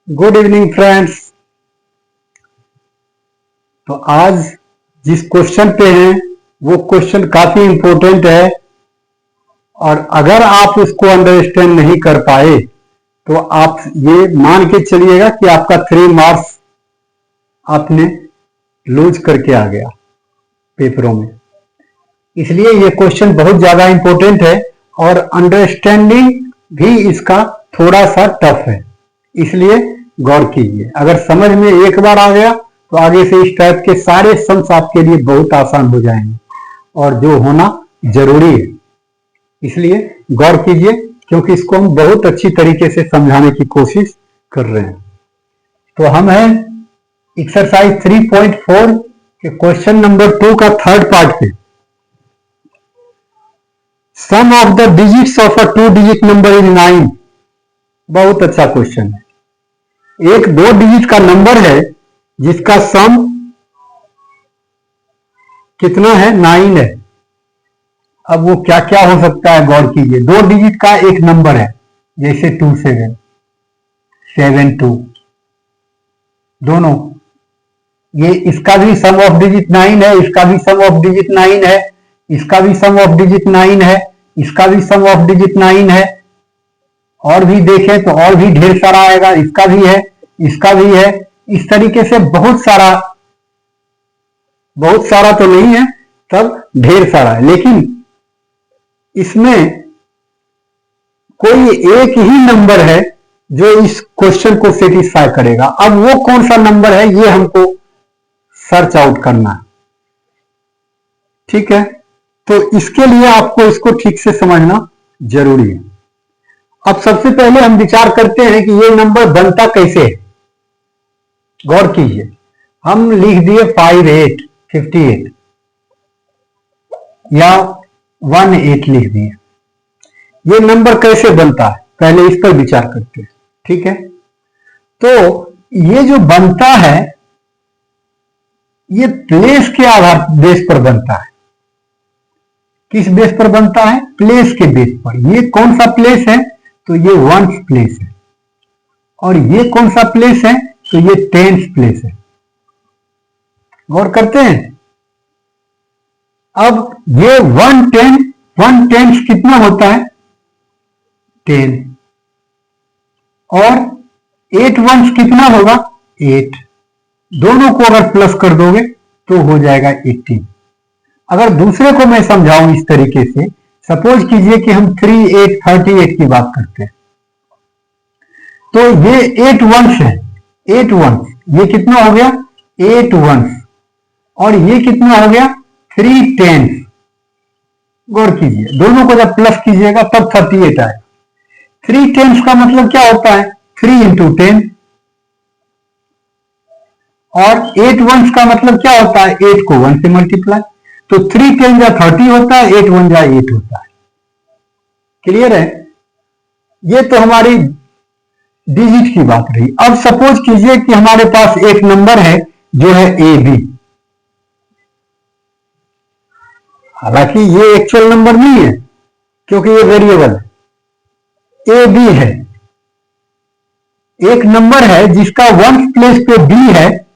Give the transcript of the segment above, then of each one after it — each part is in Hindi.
Good evening friends. तो आज जिस क्वेश्चन पे हैं वो क्वेश्चन काफी इंपॉर्टेंट है और अगर आप उसको अंडरस्टैंड नहीं कर पाए तो आप ये मान के चलिएगा कि आपका 3 मार्क्स आपने लूज करके आ गया पेपरों में। इसलिए ये क्वेश्चन बहुत ज्यादा इंपॉर्टेंट है और अंडरस्टैंडिंग भी इसका थोड़ा सा टफ है, इसलिए गौर कीजिए। अगर समझ में एक बार आ गया तो आगे से इस टाइप के सारे सम्स आपके लिए बहुत आसान हो जाएंगे और जो होना जरूरी है, इसलिए गौर कीजिए क्योंकि इसको हम बहुत अच्छी तरीके से समझाने की कोशिश कर रहे हैं। तो हम हैं एक्सरसाइज 3.4 के क्वेश्चन नंबर 2 का थर्ड पार्ट पे। Sum of the digits of a 2 digit number is 9। बहुत अच्छा क्वेश्चन है। एक 2 डिजिट का नंबर है जिसका सम कितना है, 9 है। अब वो क्या क्या हो सकता है, गौर कीजिए। 2 डिजिट का एक नंबर है, जैसे 27, 72, दोनों। ये इसका भी सम ऑफ डिजिट 9 है, इसका भी सम ऑफ डिजिट 9 है, इसका भी सम ऑफ डिजिट 9 है, इसका भी सम ऑफ डिजिट 9 है। और भी देखें तो और भी ढेर सारा आएगा, इसका भी है, इसका भी है। इस तरीके से बहुत सारा तो नहीं है, तब ढेर सारा है, लेकिन इसमें कोई एक ही नंबर है जो इस क्वेश्चन को सेटिस्फाई करेगा। अब वो कौन सा नंबर है ये हमको सर्च आउट करना है, ठीक है। तो इसके लिए आपको इसको ठीक से समझना जरूरी है। अब सबसे पहले हम विचार करते हैं कि ये नंबर बनता कैसे है। गौर कीजिए, हम लिख दिए 58 या 18 लिख दिए। ये नंबर कैसे बनता है पहले इस पर विचार करते हैं, ठीक है। तो ये जो बनता है ये प्लेस के आधार बेस पर बनता है। किस बेस पर बनता है? प्लेस के बेस पर। ये कौन सा प्लेस है? तो ये 1th प्लेस है। और ये कौन सा प्लेस है? तो ये 10th प्लेस है। गौर करते हैं। अब ये 1/10 कितना होता है? 10। और 8 वंस कितना होगा? 8। दोनों को अगर प्लस कर दोगे तो हो जाएगा 18। अगर दूसरे को मैं समझाऊं इस तरीके से, सपोज कीजिए कि हम 38 की बात करते हैं, तो ये 8 वंस है। 8 वंस, ये कितना हो गया? 8 वंस। और ये कितना हो गया? 3 10। गौर कीजिए, दोनों को जब प्लस कीजिएगा तब 38 आएगा। 3 10 का मतलब क्या होता है? 3 into 10। और 8 वंस का मतलब क्या होता है? 8 को 1 से मल्टीप्लाई। तो 3 10 जा 30 होता है, 8 1 जा 8 होता है। क्लियर है? ये तो हमारी डिजिट की बात रही। अब सपोज कीजिए कि हमारे पास एक नंबर है जो है AB। हालांकि ये एक्चुअल नंबर नहीं है क्योंकि ये वेरिएबल है। AB है, एक नंबर है जिसका 1th प्लेस पे B है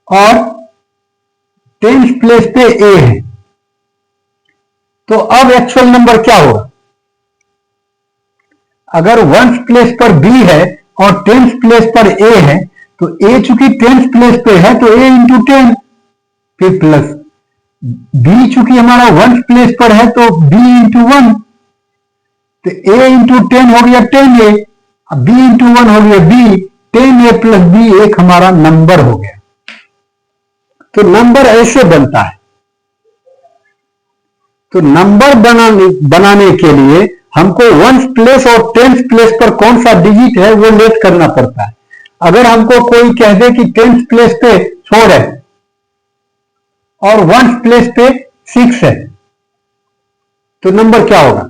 और 10th प्लेस पे A है। तो अब एक्चुअल नंबर क्या होगा? अगर 1th प्लेस पर B है और 10th प्लेस पर A है, तो A चूंकि 10th प्लेस पे है तो A into 10, फिर प्लस B चूंकि हमारा 1th प्लेस पर है तो B into 1, तो A into 10 हो गया 10A, अब B into 1 हो गया B, 10A plus B एक हमारा नंबर हो गया। तो नंबर ऐसे बनता है। तो नंबर बनाने के लिए हमको 1th प्लेस और 10th प्लेस पर कौन सा डिजिट है वो लेट करना पड़ता है। अगर हमको कोई कह दे कि 10th प्लेस पे 4 है और 1th प्लेस पे 6 है, तो नंबर क्या होगा?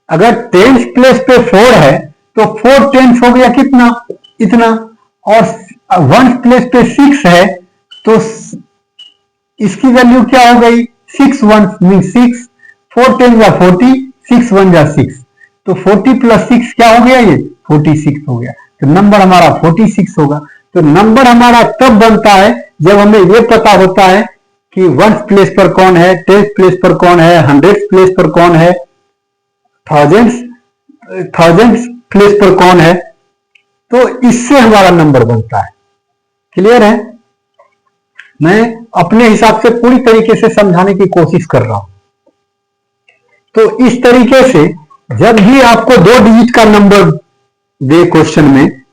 अगर 10th प्लेस पे 4 है तो 4 10 हो गया कितना? इतना। और 1th प्लेस पे 6 है तो इसकी वैल्यू क्या हो गई? 6 1 मीन 6। 4 10 जा 40, 6 1 जा 6, तो 40 प्लस 6 क्या हो गया? ये 46 हो गया। तो नंबर हमारा 46 होगा। तो नंबर हमारा तब बनता है जब हमें ये पता होता है कि 1th प्लेस पर कौन है, 10th प्लेस पर कौन है, 100th प्लेस पर कौन है, 1000th प्लेस पर कौन है। तो इससे हमारा नंबर बनता है। क्लियर है? मैं अपने हिसाब से पूरी तरीके से समझाने की कोशिश कर रहा हूं। तो इस तरीके से जब भी आपको 2 डिजिट का नंबर दे क्वेश्चन में,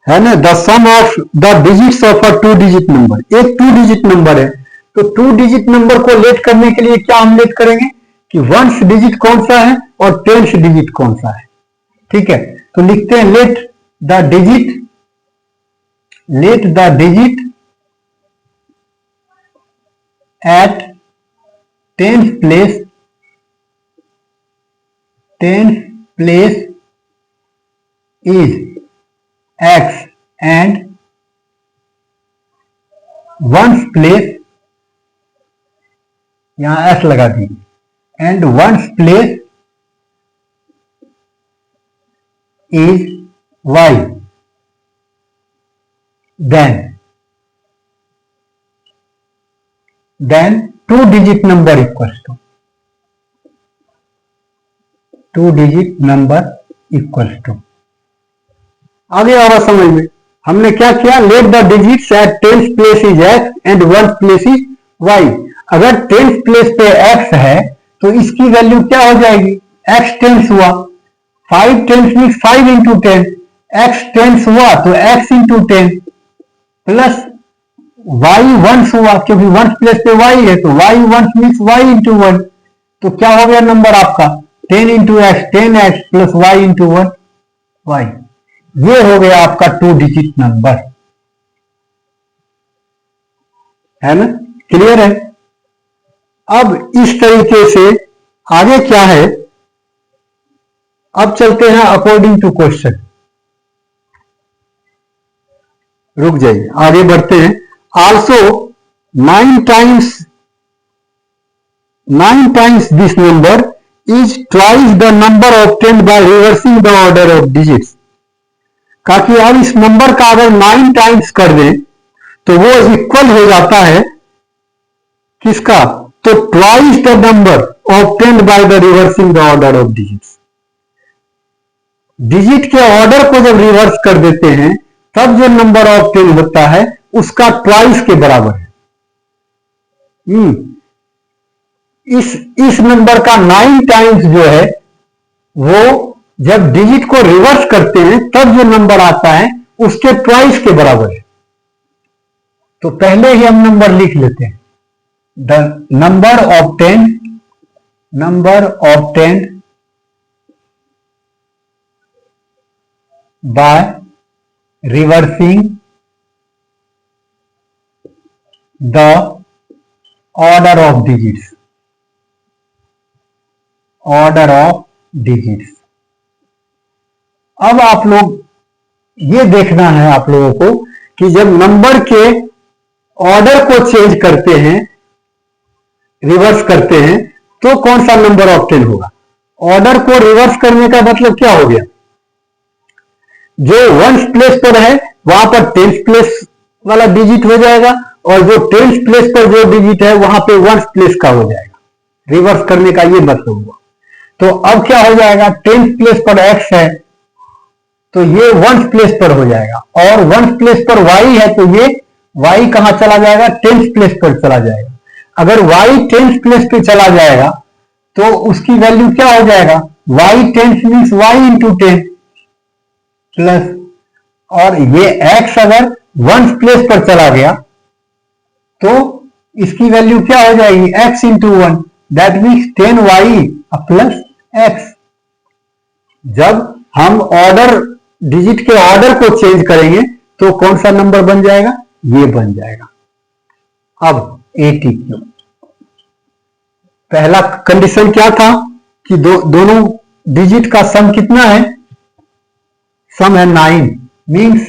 है ना, the sum of the digits of a 2 digit number, एक 2 डिजिट नंबर है, तो 2 डिजिट नंबर को लेट करने के लिए क्या हम लेट करेंगे कि 1th डिजिट कौन सा है और 10th डिजिट कौन सा है। ठीक है, तो लिखते हैं let the digit at 10th place is x and 1th place, यहां s लगा दीजिए, and 1th place is y, then 2 digit number equals to 2 digit number equals to, आगे आ रहा समझ में। हमने क्या किया, let the digits at 10th place is x and 1th place is y। अगर 10th प्लेस पे x है तो इसकी वैल्यू क्या हो जाएगी, x टेंस हुआ, 5 tens means 5 into 10, x tens हुआ तो x into 10 plus y ones हुआ, क्योंकि 1th प्लेस पे y है तो y ones means y into 1। तो क्या हो गया नंबर आपका 10 into x 10x plus y into 1 y। ये हो गया आपका 2 डिजिट नंबर, है ना। क्लियर है? अब इस तरीके से आगे क्या है, अब चलते हैं अकॉर्डिंग टू क्वेश्चन। रुक जाइए, आगे बढ़ते हैं। Also 9 times this number is twice the number obtained by reversing the order of digits। ताकि अब इस नंबर का अगर 9 टाइम्स कर दें तो वो इक्वल हो जाता है किसका, तो twice the number obtained by the reversing the order of digits. Digit के ऑर्डर को जब रिवर्स कर देते हैं तब जो नंबर ऑब्टेन होता है उसका ट्वाइस के बराबर है। इस नंबर का 9 टाइम्स जो है वो जब डिजिट को रिवर्स करते हैं तब जो नंबर आता है उसके ट्वाइस के बराबर है। तो पहले ही हम नंबर लिख लेते हैं, the number obtained by reversing the order of digits. अब आप लोग ये देखना है आप लोगों को कि जब नंबर के ऑर्डर को चेंज करते हैं, रिवर्स करते हैं, तो कौन सा नंबर ऑब्टेन होगा। ऑर्डर को रिवर्स करने का मतलब क्या हो गया, जो 1th प्लेस पर है वहां पर 10th प्लेस वाला डिजिट हो जाएगा और जो 10th प्लेस पर जो डिजिट है वहां पे 1th प्लेस का हो जाएगा। रिवर्स करने का ये मतलब हुआ। तो अब क्या हो जाएगा, 10th प्लेस पर x है तो ये 1th प्लेस पर हो जाएगा, और 1th प्लेस पर y है तो ये y कहां चला जाएगा, 10th प्लेस पर चला जाएगा। अगर y 10th प्लेस पे चला जाएगा तो उसकी वैल्यू क्या हो जाएगा, y 10th means y into 10 plus, और ये x अगर 1th प्लेस पर चला गया तो इसकी वैल्यू क्या हो जाएगी, x into 1, that means 10y plus x। जब हम ऑर्डर डिजिट के ऑर्डर को चेंज करेंगे तो कौन सा नंबर बन जाएगा, ये बन जाएगा। अब ATQ, पहला कंडीशन क्या था कि दोनों डिजिट का सम कितना है, सम है 9, मींस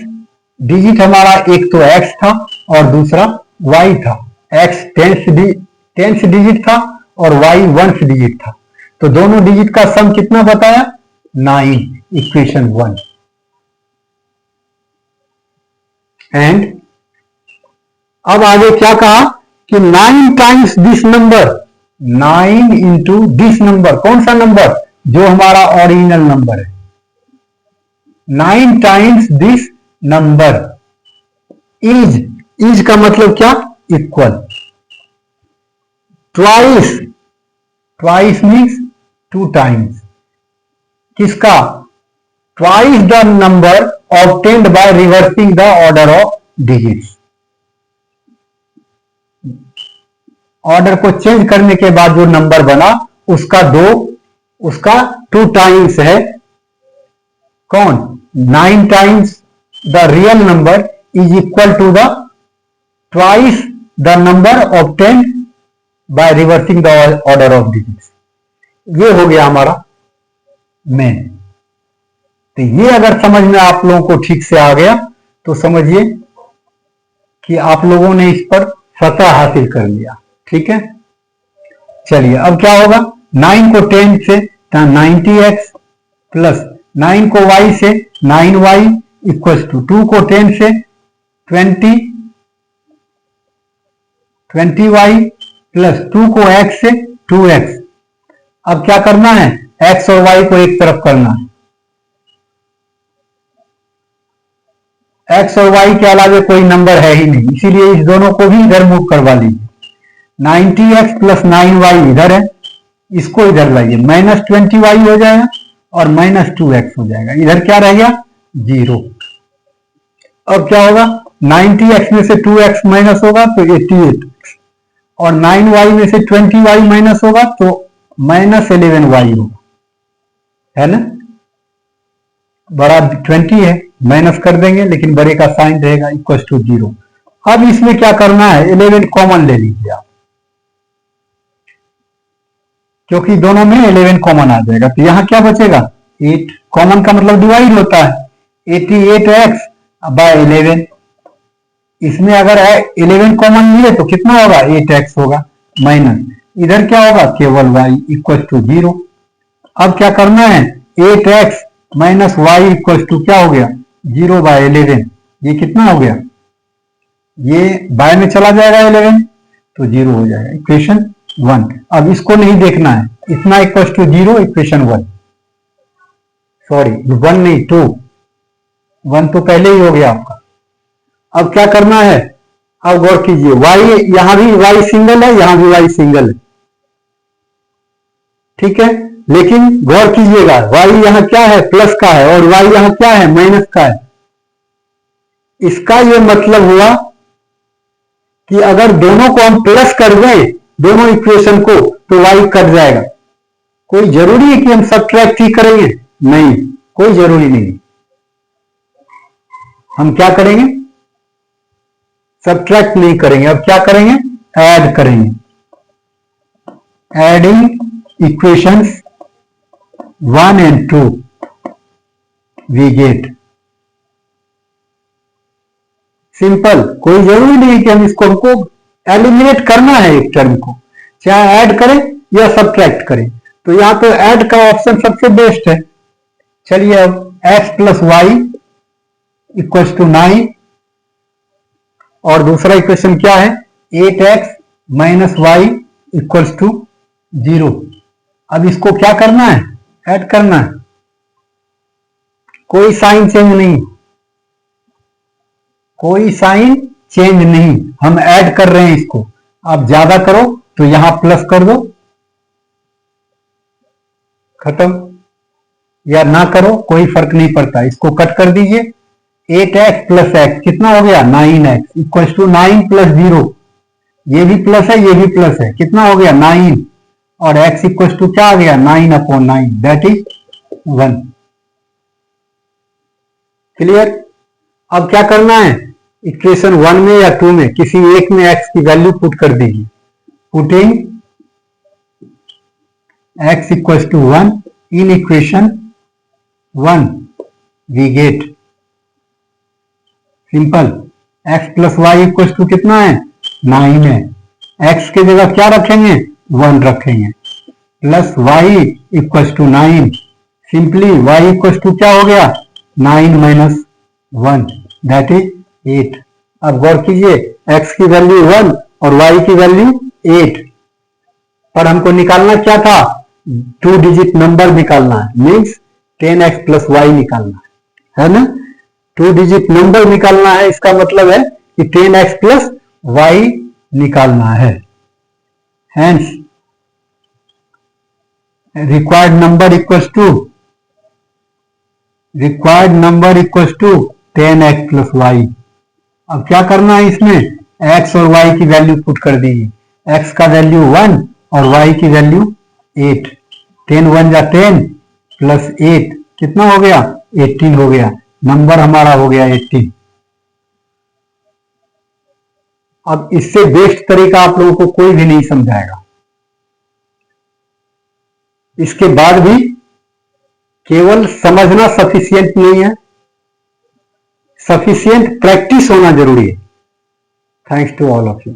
डिजिट हमारा एक तो x था और दूसरा y था। x 10th डिजिट था और y 1th डिजिट था, तो दोनों डिजिट का सम कितना बताया, 9, इक्वेशन 1। एंड अब आगे क्या कहा कि 9 times this number, 9 into this number, कौन सा नंबर, जो हमारा ओरिजिनल नंबर है, 9 टाइम्स दिस नंबर इज का मतलब क्या, equal, twice, twice means 2 times, किसका, twice the number obtained by reversing the order of digits, order को चेंज करने के बाद जो नंबर बना उसका 2 टाइम्स है, कौन, 9 times the real number is equal to the twice the number obtained by reversing the order of digits. ये हो गया हमारा मेन। तो ये अगर समझ में आप लोगों को ठीक से आ गया तो समझिए कि आप लोगों ने इस पर फतह हासिल कर लिया। ठीक है, चलिए अब क्या होगा, 9 को 10 से 90x प्लस 9 को y से 9y इक्वल टू 2 को 10 से 20y प्लस 2 को x से 2x। अब क्या करना है, x और y को एक तरफ करना है, x और y के अलावा कोई नंबर है ही नहीं, इसीलिए इस दोनों को भी इधर मूव करवा लीजिए। 90x प्लस 9y इधर है, इसको इधर लाइए, माइनस 20y हो जाएगा और माइनस 2x हो जाएगा, इधर क्या रह गया, 0। अब क्या होगा, 90x में से 2x माइनस होगा तो 88 और 9y में से 20y माइनस होगा तो माइनस 11y होगा, है ना, बड़ा 20 है, माइनस कर देंगे लेकिन बड़े का साइन रहेगा, इक्वल टू 0। अब इसमें क्या करना है, 11 कॉमन ले लीजिए आप, क्योंकि दोनों में 11 कॉमन आ जाएगा, तो यहां क्या बचेगा, 8, कॉमन का मतलब डिवाइड होता है, 88x बाय 11, इसमें अगर 11 कॉमन लिए तो कितना होगा, 8x होगा, माइनस इधर क्या होगा, केवल y इक्वल टू 0। अब क्या करना है, 8x minus Y equal to क्या हो गया, 0 बाय 11, ये कितना हो गया, ये बाय में चला जाएगा 11 तो 0 हो जाएगा, इक्वेशन 1। अब इसको नहीं देखना है, इतना इक्वल टू 0, इक्वेशन 1, सॉरी 1 नहीं 2, 1 तो पहले ही हो गया आपका। अब क्या करना है, अब गौर कीजिए, y यहां भी y सिंगल है, यहां भी y सिंगल है, ठीक है, लेकिन गौर कीजिएगा y यहां क्या है, प्लस का है, और y यहां क्या है, माइनस का है। इसका यह मतलब हुआ कि अगर दोनों को हम प्लस कर दें, दोनों इक्वेशन को, तो y कट जाएगा। कोई जरूरी है कि हम सबट्रैक्ट ही करेंगे, नहीं, कोई जरूरी नहीं। हम क्या करेंगे, सबट्रैक्ट नहीं करेंगे, अब क्या करेंगे, ऐड करेंगे, adding equations 1 and 2 we get, simple, कोई जरूरी नहीं कि हम इसको, हमको एलिमिनेट करना है एक टर्म को, चाहे ऐड करें या सबट्रैक्ट करें, तो यहां तो ऐड का ऑप्शन सबसे बेस्ट है। चलिए अब x plus y equal to 9 और दूसरा इक्वेशन क्या है, 8x minus Y equal to 0। अब इसको क्या करना है, ऐड करना है, कोई साइन चेंज नहीं, कोई साइन चेंज नहीं, हम ऐड कर रहे हैं इसको। आप ज्यादा करो तो यहां प्लस कर दो, खत्म, या ना करो कोई फर्क नहीं पड़ता, इसको कट कर दीजिए। 8x प्लस एक्स कितना हो गया, 9x इक्वल टू 9 प्लस 0, ये भी प्लस है, ये भी प्लस है, कितना हो गया 9, और x इक्वल टू क्या आ गया, 9/9, दैट इज 1। क्लियर। अब क्या करना है, इक्वेशन 1 में या 2 में किसी एक में x की वैल्यू पुट कर दीजिए, putting x equal to 1 in equation 1 we get, simple, x plus y equal to कितना है, 9 है, x के जगह क्या रखेंगे, 1 रखेंगे, plus y equal to 9, simply y equal to क्या हो गया, 9 माइनस 1, दैट इज 8। अब गौर कीजिए, x की वैल्यू 1 और y की वैल्यू 8, पर हमको निकालना क्या था? 2 डिजिट नंबर निकालना है, मीन्स 10x प्लस वाई निकालना है ना? 2 डिजिट नंबर निकालना है, इसका मतलब है कि 10x प्लस वाई निकालना है। Hence required number equals to 10x plus y. अब क्या करना है इसमें? x और y की वैल्यू पुट कर दीजिए। x का वैल्यू 1 और y की वैल्यू 8। 10 1 जा 10 प्लस 8 कितना हो गया? 18 हो गया। नंबर हमारा हो गया 18। अब इससे बेस्ट तरीका आप लोगों को कोई भी नहीं समझाएगा। इसके बाद भी केवल समझना सफिशिएंट नहीं है, सफिशिएंट प्रैक्टिस होना जरूरी है। Thanks to all of you.